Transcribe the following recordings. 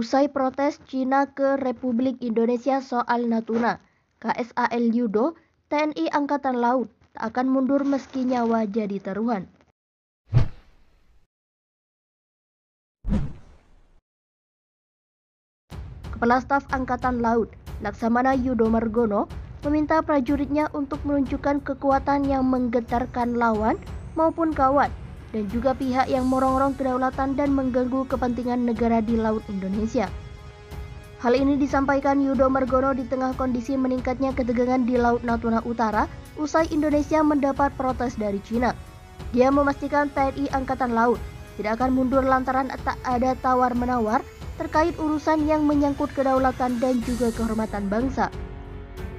Usai protes Cina ke Republik Indonesia soal Natuna, KSAL Yudo, TNI Angkatan Laut tak akan mundur meski nyawa jadi taruhan. Kepala Staf Angkatan Laut, Laksamana Yudo Margono, meminta prajuritnya untuk menunjukkan kekuatan yang menggetarkan lawan maupun kawan, dan juga pihak yang merongrong kedaulatan dan mengganggu kepentingan negara di Laut Indonesia. Hal ini disampaikan Yudo Margono di tengah kondisi meningkatnya ketegangan di Laut Natuna Utara usai Indonesia mendapat protes dari Cina. Dia memastikan TNI Angkatan Laut tidak akan mundur lantaran tak ada tawar-menawar terkait urusan yang menyangkut kedaulatan dan juga kehormatan bangsa.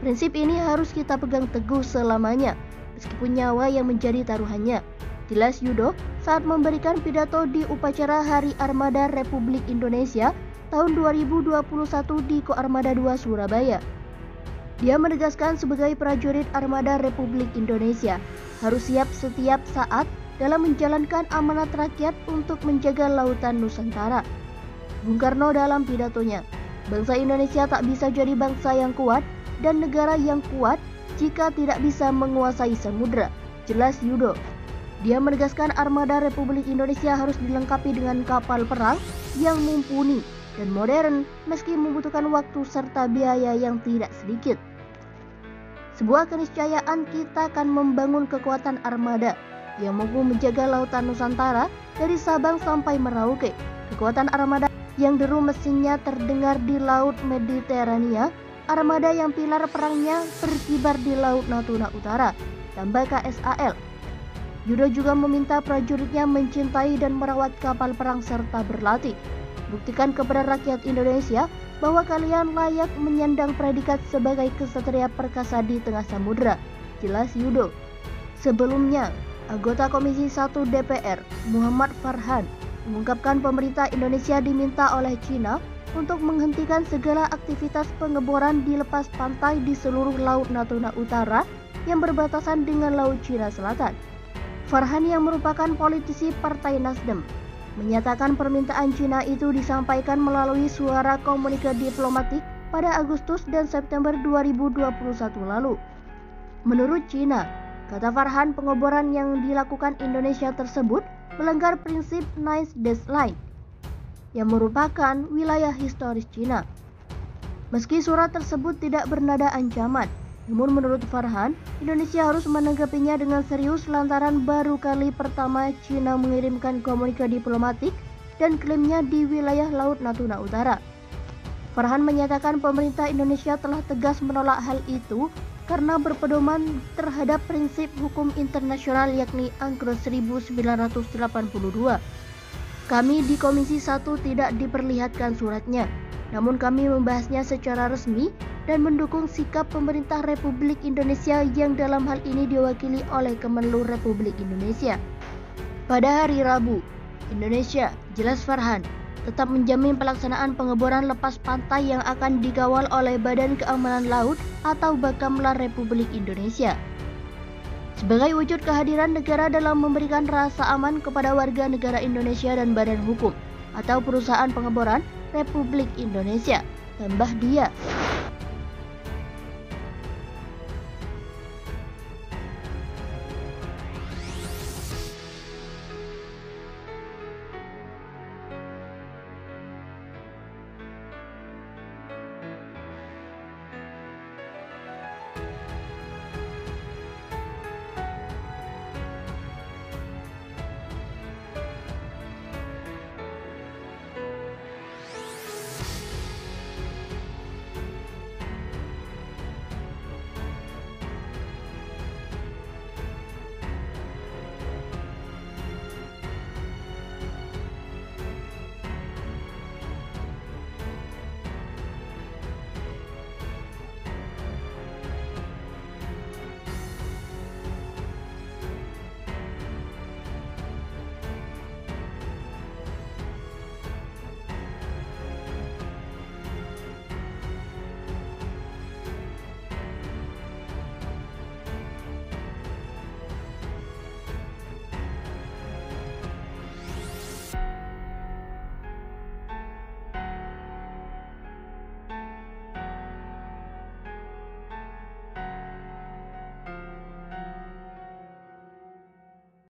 Prinsip ini harus kita pegang teguh selamanya, meskipun nyawa yang menjadi taruhannya, jelas Yudo saat memberikan pidato di upacara Hari Armada Republik Indonesia tahun 2021 di Koarmada 2 Surabaya. Dia menegaskan sebagai prajurit Armada Republik Indonesia harus siap setiap saat dalam menjalankan amanat rakyat untuk menjaga lautan Nusantara. Bung Karno dalam pidatonya, bangsa Indonesia tak bisa jadi bangsa yang kuat dan negara yang kuat jika tidak bisa menguasai samudra, jelas Yudo. Dia menegaskan Armada Republik Indonesia harus dilengkapi dengan kapal perang yang mumpuni dan modern meski membutuhkan waktu serta biaya yang tidak sedikit. Sebuah keniscayaan kita akan membangun kekuatan armada yang mampu menjaga lautan Nusantara dari Sabang sampai Merauke. Kekuatan armada yang deru mesinnya terdengar di Laut Mediterania, armada yang pilar perangnya berkibar di Laut Natuna Utara, tambah KSAL. Yudo juga meminta prajuritnya mencintai dan merawat kapal perang serta berlatih. Buktikan kepada rakyat Indonesia bahwa kalian layak menyandang predikat sebagai kesatria perkasa di tengah samudera, jelas Yudo. Sebelumnya, anggota Komisi 1 DPR, Muhammad Farhan, mengungkapkan pemerintah Indonesia diminta oleh Cina untuk menghentikan segala aktivitas pengeboran di lepas pantai di seluruh Laut Natuna Utara yang berbatasan dengan Laut Cina Selatan. Farhan yang merupakan politisi Partai Nasdem menyatakan permintaan Cina itu disampaikan melalui suara komunikasi diplomatik pada Agustus dan September 2021 lalu. Menurut Cina, kata Farhan, pengeboran yang dilakukan Indonesia tersebut melanggar prinsip Ninth Dash Line yang merupakan wilayah historis Cina. Meski surat tersebut tidak bernada ancaman, namun menurut Farhan, Indonesia harus menanggapinya dengan serius lantaran baru kali pertama Cina mengirimkan komunikasi diplomatik dan klaimnya di wilayah Laut Natuna Utara. Farhan menyatakan pemerintah Indonesia telah tegas menolak hal itu karena berpedoman terhadap prinsip hukum internasional yakni UNCLOS 1982. Kami di Komisi 1 tidak diperlihatkan suratnya, namun kami membahasnya secara resmi dan mendukung sikap pemerintah Republik Indonesia yang dalam hal ini diwakili oleh Kemenlu Republik Indonesia. Pada hari Rabu, Indonesia, jelas Farhan, tetap menjamin pelaksanaan pengeboran lepas pantai yang akan dikawal oleh Badan Keamanan Laut atau Bakamla Republik Indonesia. Sebagai wujud kehadiran negara dalam memberikan rasa aman kepada warga negara Indonesia dan badan hukum atau perusahaan pengeboran Republik Indonesia, tambah dia.